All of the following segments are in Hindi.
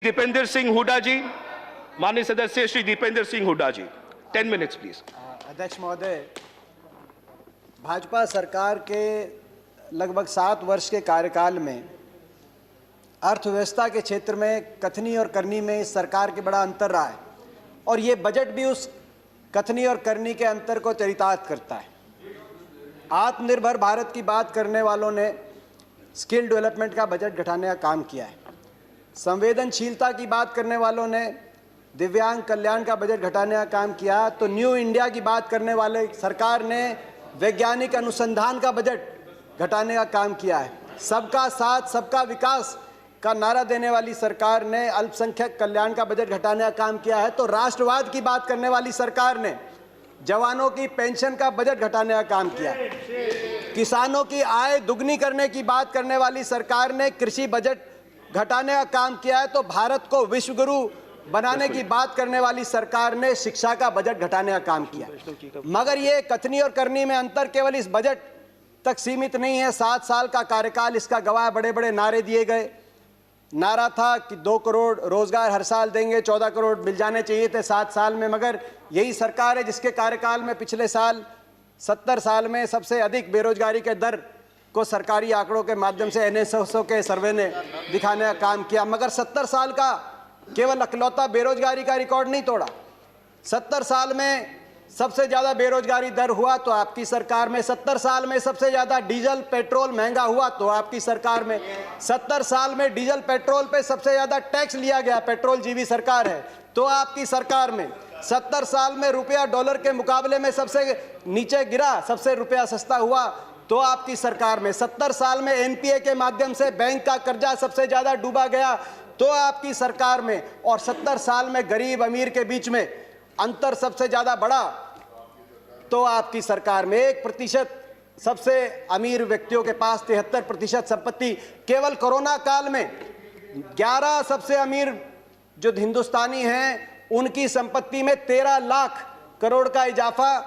दीपेंद्र सिंह हुड्डा जी, माननीय सदस्य श्री दीपेंद्र सिंह हुड्डा जी, 10 मिनट्स प्लीज। अध्यक्ष महोदय, भाजपा सरकार के लगभग 7 वर्ष के कार्यकाल में अर्थव्यवस्था के क्षेत्र में कथनी और करनी में इस सरकार के बड़ा अंतर रहा है और ये बजट भी उस कथनी और करनी के अंतर को चरितार्थ करता है। आत्मनिर्भर भारत की बात करने वालों ने स्किल डेवलपमेंट का बजट घटाने का काम किया है। संवेदनशीलता की बात करने वालों ने दिव्यांग कल्याण का बजट घटाने का काम किया, तो न्यू इंडिया की बात करने वाले सरकार ने वैज्ञानिक अनुसंधान का बजट घटाने का काम किया है। सबका साथ सबका विकास का नारा देने वाली सरकार ने अल्पसंख्यक कल्याण का बजट घटाने का काम किया है। तो राष्ट्रवाद की बात करने वाली सरकार ने जवानों की पेंशन का बजट घटाने का काम किया। किसानों की आय दुगनी करने की बात करने वाली सरकार ने कृषि बजट घटाने का काम किया है। तो भारत को विश्व गुरु बनाने की बात करने वाली सरकार ने शिक्षा का बजट घटाने का काम किया। मगर ये कथनी और करनी में अंतर केवल इस बजट तक सीमित नहीं है। 7 साल का कार्यकाल इसका गवाह। बड़े बड़े नारे दिए गए। नारा था कि 2 करोड़ रोजगार हर साल देंगे, 14 करोड़ मिल जाने चाहिए थे 7 साल में। मगर यही सरकार है जिसके कार्यकाल में पिछले साल 70 साल में सबसे अधिक बेरोजगारी के दर को सरकारी आंकड़ों के माध्यम से NSSO के सर्वे ने दिखाने का काम किया। मगर 70 साल का केवल अकलौता बेरोजगारी का रिकॉर्ड नहीं तोड़ा। 70 साल में सबसे ज़्यादा बेरोजगारी दर हुआ तो आपकी सरकार में। 70 साल में सबसे ज़्यादा डीजल पेट्रोल महंगा हुआ तो आपकी सरकार में। 70 साल में डीजल पेट्रोल पे सबसे ज़्यादा टैक्स लिया गया, पेट्रोल जीवी सरकार है, तो आपकी सरकार में। 70 साल में रुपया डॉलर के मुकाबले में सबसे नीचे गिरा, सबसे रुपया सस्ता हुआ तो आपकी सरकार में। 70 साल में NPA के माध्यम से बैंक का कर्जा सबसे ज़्यादा डूबा गया तो आपकी सरकार में। और 70 साल में गरीब अमीर के बीच में अंतर सबसे ज़्यादा बढ़ा तो आपकी सरकार में। 1% सबसे अमीर व्यक्तियों के पास 73% संपत्ति। केवल कोरोना काल में 11 सबसे अमीर जो हिंदुस्तानी हैं उनकी संपत्ति में 13 लाख करोड़ का इजाफा।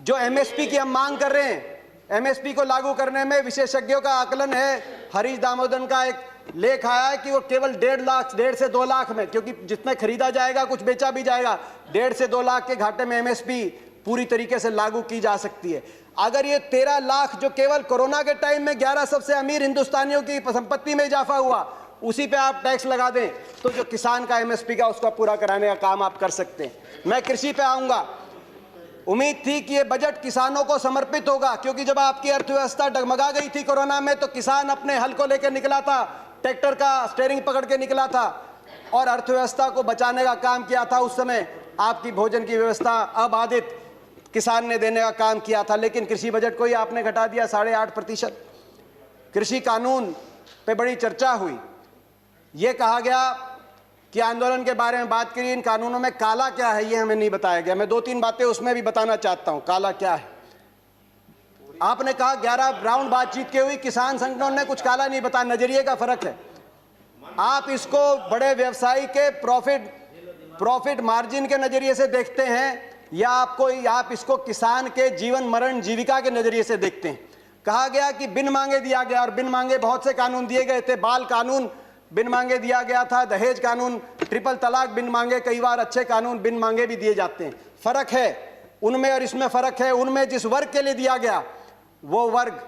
जो MSP की हम मांग कर रहे हैं, MSP को लागू करने में विशेषज्ञों का आकलन है, हरीश दामोदरन का एक लेख आया है कि वो केवल 1.5 से 2 लाख में, क्योंकि जितने खरीदा जाएगा कुछ बेचा भी जाएगा, 1.5 से 2 लाख के घाटे में MSP पूरी तरीके से लागू की जा सकती है। अगर ये 13 लाख जो केवल कोरोना के टाइम में 11 सबसे अमीर हिंदुस्तानियों की संपत्ति में इजाफा हुआ, उसी पे आप टैक्स लगा दें तो जो किसान का MSP का उसका पूरा कराने का काम आप कर सकते हैं। मैं कृषि पे आऊंगा। उम्मीद थी कि ये बजट किसानों को समर्पित होगा, क्योंकि जब आपकी अर्थव्यवस्था डगमगा गई थी कोरोना में तो किसान अपने हल को लेकर निकला था, ट्रैक्टर का स्टीयरिंग पकड़ के निकला था और अर्थव्यवस्था को बचाने का काम किया था। उस समय आपकी भोजन की व्यवस्था अबाधित किसान ने देने का काम किया था। लेकिन कृषि बजट को ही आपने घटा दिया 8.5%। कृषि कानून पे बड़ी चर्चा हुई। ये कहा गया कि आंदोलन के बारे में बात करी, इन कानूनों में काला क्या है ये हमें नहीं बताया गया। मैं 2-3 बातें उसमें भी बताना चाहता हूं, काला क्या है। आपने कहा 11 राउंड बातचीत की हुई, किसान संगठनों ने कुछ काला नहीं बताया। नजरिए का फर्क है। आप इसको बड़े व्यवसायी के प्रॉफिट मार्जिन के नजरिए से देखते हैं या आप इसको किसान के जीवन मरण जीविका के नजरिए से देखते हैं। कहा गया कि बिन मांगे दिया गया, और बिन मांगे बहुत से कानून दिए गए थे। बाल कानून बिन मांगे दिया गया था, दहेज कानून, ट्रिपल तलाक बिन मांगे, कई बार अच्छे कानून बिन मांगे भी दिए जाते हैं। फर्क है उनमें और इसमें फर्क है। उनमें जिस वर्ग के लिए दिया गया वो वर्ग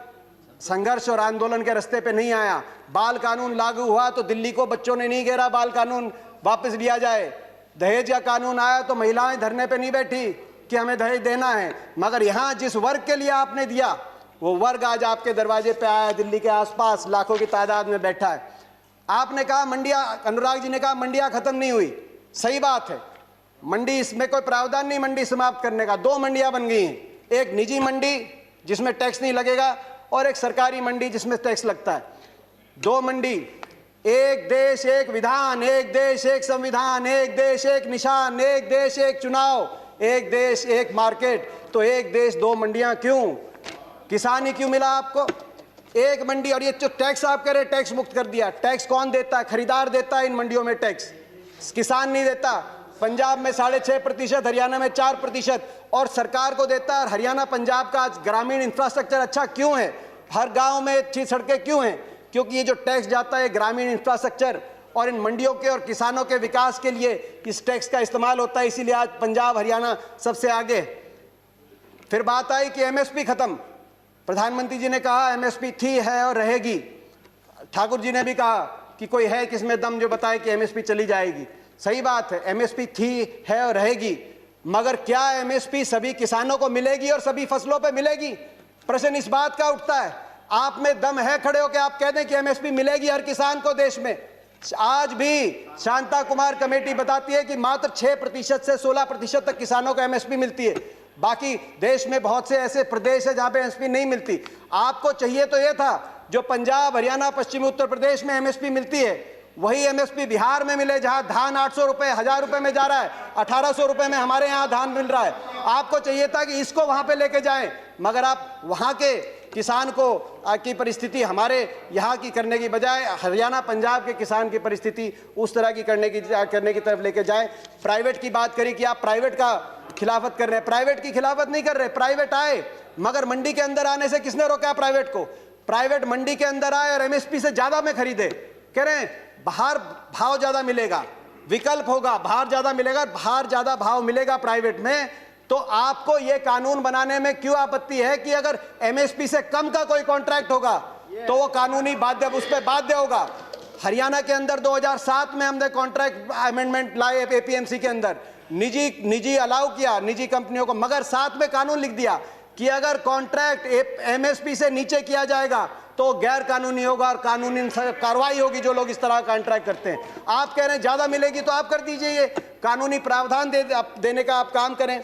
संघर्ष और आंदोलन के रास्ते पे नहीं आया। बाल कानून लागू हुआ तो दिल्ली को बच्चों ने नहीं घेरा बाल कानून वापस लिया जाए। दहेज का कानून आया तो महिलाएं धरने पे नहीं बैठी कि हमें दहेज देना है। मगर यहाँ जिस वर्ग के लिए आपने दिया वो वर्ग आज आपके दरवाजे पे आया, दिल्ली के आसपास लाखों की तादाद में बैठा है। आपने कहा मंडियां, अनुराग जी ने कहा मंडियां खत्म नहीं हुई। सही बात है, मंडी इसमें कोई प्रावधान नहीं मंडी समाप्त करने का। 2 मंडियां बन गई हैं, एक निजी मंडी जिसमें टैक्स नहीं लगेगा और एक सरकारी मंडी जिसमें टैक्स लगता है। 2 मंडी, एक देश एक विधान, एक देश एक संविधान, एक देश एक निशान, एक देश एक चुनाव, एक देश एक मार्केट। तो एक देश 2 मंडियां क्यों? किसान ही क्यों मिला आपको? एक मंडी। और ये जो टैक्स आप कह रहे टैक्स मुक्त कर दिया, टैक्स कौन देता है? खरीदार देता है इन मंडियों में टैक्स, किसान नहीं देता। पंजाब में 6.5%, हरियाणा में 4% और सरकार को देता है। हरियाणा पंजाब का ग्रामीण इंफ्रास्ट्रक्चर अच्छा क्यों है? हर गांव में अच्छी सड़कें क्यों हैं? क्योंकि ये जो टैक्स जाता है ग्रामीण इंफ्रास्ट्रक्चर और इन मंडियों के और किसानों के विकास के लिए इस टैक्स का इस्तेमाल होता है, इसीलिए आज पंजाब हरियाणा सबसे आगे। फिर बात आई कि एमएसपी खत्म। प्रधानमंत्री जी ने कहा एमएसपी थी, है और रहेगी। ठाकुर जी ने भी कहा कि कोई है किसमें दम जो बताए कि एमएसपी चली जाएगी। सही बात है, एमएसपी थी, है और रहेगी, मगर क्या एमएसपी सभी किसानों को मिलेगी और सभी फसलों पे मिलेगी? प्रश्न इस बात का उठता है। आप में दम है खड़े होकर आप कह दें कि एमएसपी मिलेगी हर किसान को देश में? आज भी शांता कुमार कमेटी बताती है कि मात्र 6% से 16% तक किसानों को एमएसपी मिलती है। बाकी देश में बहुत से ऐसे प्रदेश है जहां पे एमएसपी नहीं मिलती। आपको चाहिए तो यह था जो पंजाब हरियाणा पश्चिमी उत्तर प्रदेश में एमएसपी मिलती है वही एमएसपी बिहार में मिले, जहां धान 800 रुपए 1000 रुपए में जा रहा है, 1800 रुपए में हमारे यहाँ धान मिल रहा है। आपको चाहिए था कि इसको वहां पे लेके जाएं, मगर आप वहां के किसान को की परिस्थिति हमारे यहाँ की करने की बजाय हरियाणा पंजाब के किसान की परिस्थिति उस तरह की करने की तरफ लेके जाएं। प्राइवेट की बात करी कि आप प्राइवेट का खिलाफत कर रहे हैं। प्राइवेट की खिलाफत नहीं कर रहे, प्राइवेट आए, मगर मंडी के अंदर आने से किसने रोका प्राइवेट को? प्राइवेट मंडी के अंदर आए और एमएसपी से ज्यादा में खरीदे। कह रहे हैं बाहर भाव ज्यादा मिलेगा, विकल्प होगा, बाहर ज्यादा मिलेगा, बाहर ज्यादा भाव मिलेगा प्राइवेट में। तो आपको यह कानून बनाने में क्यों आपत्ति है कि अगर एमएसपी से कम का कोई कॉन्ट्रैक्ट होगा तो वो कानूनी बाध्य, उस पर बाध्य होगा। हरियाणा के अंदर 2007 में हमने कॉन्ट्रैक्ट अमेंडमेंट लाए एपीएमसी के अंदर, निजी अलाउ किया निजी कंपनियों को, मगर साथ में कानून लिख दिया कि अगर कॉन्ट्रैक्ट एमएसपी से नीचे किया जाएगा तो गैर कानूनी होगा और कानूनी कार्रवाई होगी जो लोग इस तरह का कॉन्ट्रैक्ट करते हैं। आप कह रहे हैं ज्यादा मिलेगी तो आप कर दीजिए, ये कानूनी प्रावधान देने का आप काम करें।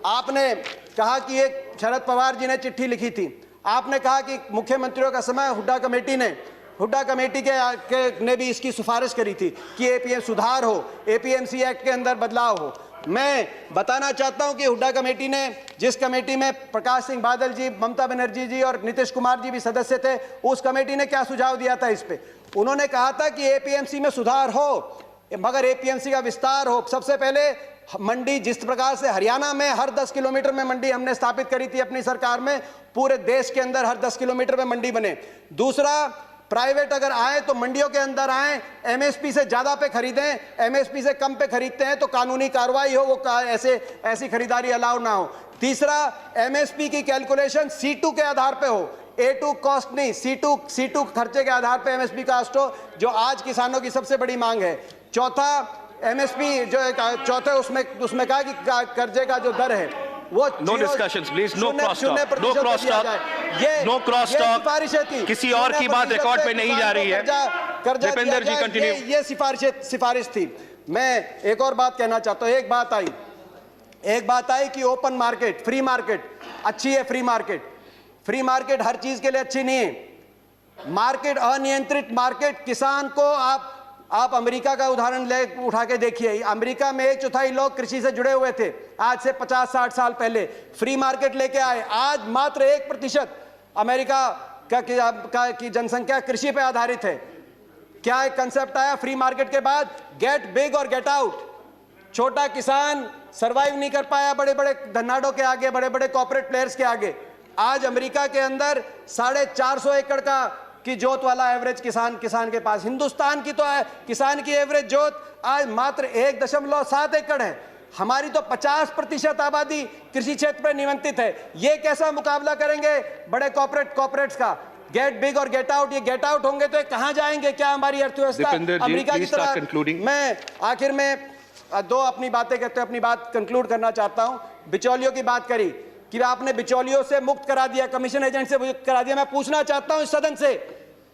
आपने कहा कि एक शरद पवार जी ने चिट्ठी लिखी थी, आपने कहा कि मुख्यमंत्रियों का समय हुड्डा कमेटी ने भी इसकी सिफारिश करी थी कि एपीएम सुधार हो, एपीएमसी एक्ट के अंदर बदलाव हो। मैं बताना चाहता हूं कि हुड्डा कमेटी ने, जिस कमेटी में प्रकाश सिंह बादल जी, ममता बनर्जी जी और नीतीश कुमार जी भी सदस्य थे, उस कमेटी ने क्या सुझाव दिया था इस पे? उन्होंने कहा था कि एपीएमसी में सुधार हो मगर एपीएमसी का विस्तार हो। सबसे पहले मंडी, जिस प्रकार से हरियाणा में हर 10 किलोमीटर में मंडी हमने स्थापित करी थी अपनी सरकार में, पूरे देश के अंदर हर 10 किलोमीटर में मंडी बने। दूसरा, प्राइवेट अगर आए तो मंडियों के अंदर आए, एमएसपी से ज्यादा पे खरीदें, एमएसपी से कम पे खरीदते हैं तो कानूनी कार्रवाई हो, वो ऐसी खरीदारी अलाउ ना हो। तीसरा, एमएसपी की कैलकुलेशन C2 के आधार पे हो, A2 कॉस्ट नहीं, C2 खर्चे के आधार पे एमएसपी कास्ट हो, जो आज किसानों की सबसे बड़ी मांग है। चौथा, एमएसपी जो चौथे उसमें कहा कि कर्जे का जो दर है वो no discussions please, no cross talk, no cross talk. किसी और की बात रिकॉर्ड पे नहीं जा रही है। दीपेंद्र जी कंटिन्यू। ये सिफारिश थी। मैं एक और बात कहना चाहता हूं। एक बात आई कि ओपन मार्केट, फ्री मार्केट अच्छी है। फ्री मार्केट हर चीज के लिए अच्छी नहीं है। मार्केट, अनियंत्रित मार्केट, किसान को आप अमेरिका का उदाहरण उठा के देखिए। अमेरिका में 1/4 लोग कृषि से जुड़े हुए थे आज से 50-60 साल पहले। फ्री मार्केट लेके आए, आज मात्र 1% अमेरिका की जनसंख्या कृषि पे आधारित है। क्या एक कंसेप्ट आया फ्री मार्केट के बाद? गेट बिग और गेट आउट। छोटा किसान सरवाइव नहीं कर पाया बड़े बड़े धन्नाडों के आगे, बड़े बड़े कॉर्पोरेट प्लेयर्स के आगे। आज अमेरिका के अंदर 450 एकड़ की जोत वाला एवरेज किसान के पास, हिंदुस्तान की तो किसान की एवरेज जोत आज मात्र 1.7 एकड़ है। हमारी तो 50% आबादी कृषि क्षेत्र पर निमंत्रित है। ये कैसा मुकाबला करेंगे बड़े कॉर्पोरेट्स का? गेट बिग और गेट आउट, ये गेट आउट होंगे तो कहां जाएंगे? क्या हमारी अर्थव्यवस्था अमेरिका की तरह? मैं आखिर में अपनी बातें कहते हुए अपनी बात कंक्लूड करना चाहता हूं। बिचौलियों की बात करी कि आपने बिचौलियों से मुक्त करा दिया, कमीशन एजेंट से मुक्त करा दिया। मैं पूछना चाहता हूं इस सदन से,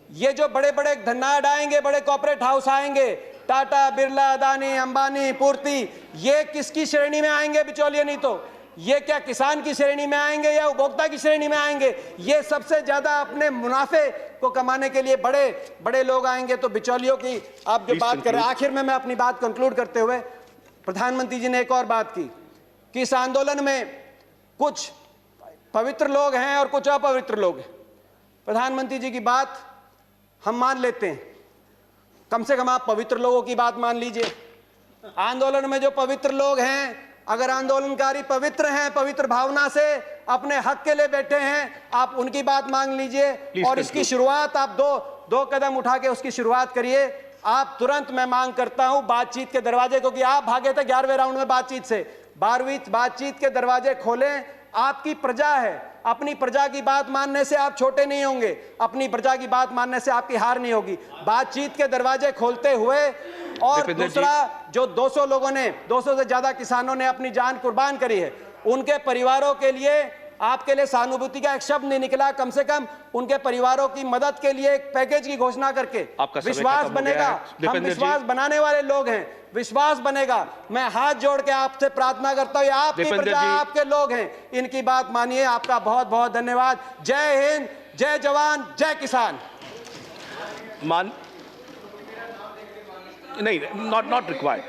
ये जो बड़े बड़े धन्नाड आएंगे, बड़े कॉर्पोरेट हाउस आएंगे, टाटा, बिरला, अदानी, अंबानी, पूर्ति, ये किसकी श्रेणी में आएंगे? बिचौलिए नहीं तो ये क्या किसान की श्रेणी में आएंगे या उपभोक्ता की श्रेणी में आएंगे? ये सबसे ज्यादा अपने मुनाफे को कमाने के लिए बड़े बड़े लोग आएंगे। तो बिचौलियों की आप जो बात कर रहे हैं, आखिर में मैं अपनी बात कंक्लूड करते हुए, प्रधानमंत्री जी ने एक और बात की कि इस आंदोलन में कुछ पवित्र लोग हैं और कुछ अपवित्र लोग हैं। प्रधानमंत्री जी की बात हम मान लेते हैं, कम से कम आप पवित्र लोगों की बात मान लीजिए। आंदोलन में जो पवित्र लोग हैं, अगर आंदोलनकारी पवित्र हैं, पवित्र भावना से अपने हक के लिए बैठे हैं, आप उनकी बात मान लीजिए। और इसकी शुरुआत आप दो कदम उठा के उसकी शुरुआत करिए। आप तुरंत, मैं मांग करता हूं, बातचीत के दरवाजे, क्योंकि आप भागे थे 11वें राउंड में बातचीत से, 12वीं बातचीत के दरवाजे खोलें। आपकी प्रजा है, अपनी प्रजा की बात मानने से आप छोटे नहीं होंगे, अपनी प्रजा की बात मानने से आपकी हार नहीं होगी। बातचीत के दरवाजे खोलते हुए, और दूसरा, जो 200 लोगों ने, 200 से ज्यादा किसानों ने अपनी जान कुर्बान करी है, उनके परिवारों के लिए आपके लिए सहानुभूति का एक शब्द नहीं निकला। कम से कम उनके परिवारों की मदद के लिए एक पैकेज की घोषणा करके विश्वास बनेगा। हम विश्वास बनाने वाले लोग हैं, विश्वास बनेगा। मैं हाथ जोड़ के आपसे प्रार्थना करता हूं, आपकी प्रजा, आपके लोग हैं, इनकी बात मानिए। आपका बहुत बहुत धन्यवाद। जय हिंद, जय जवान, जय किसान। नहीं, नॉट रिक्वायर्ड।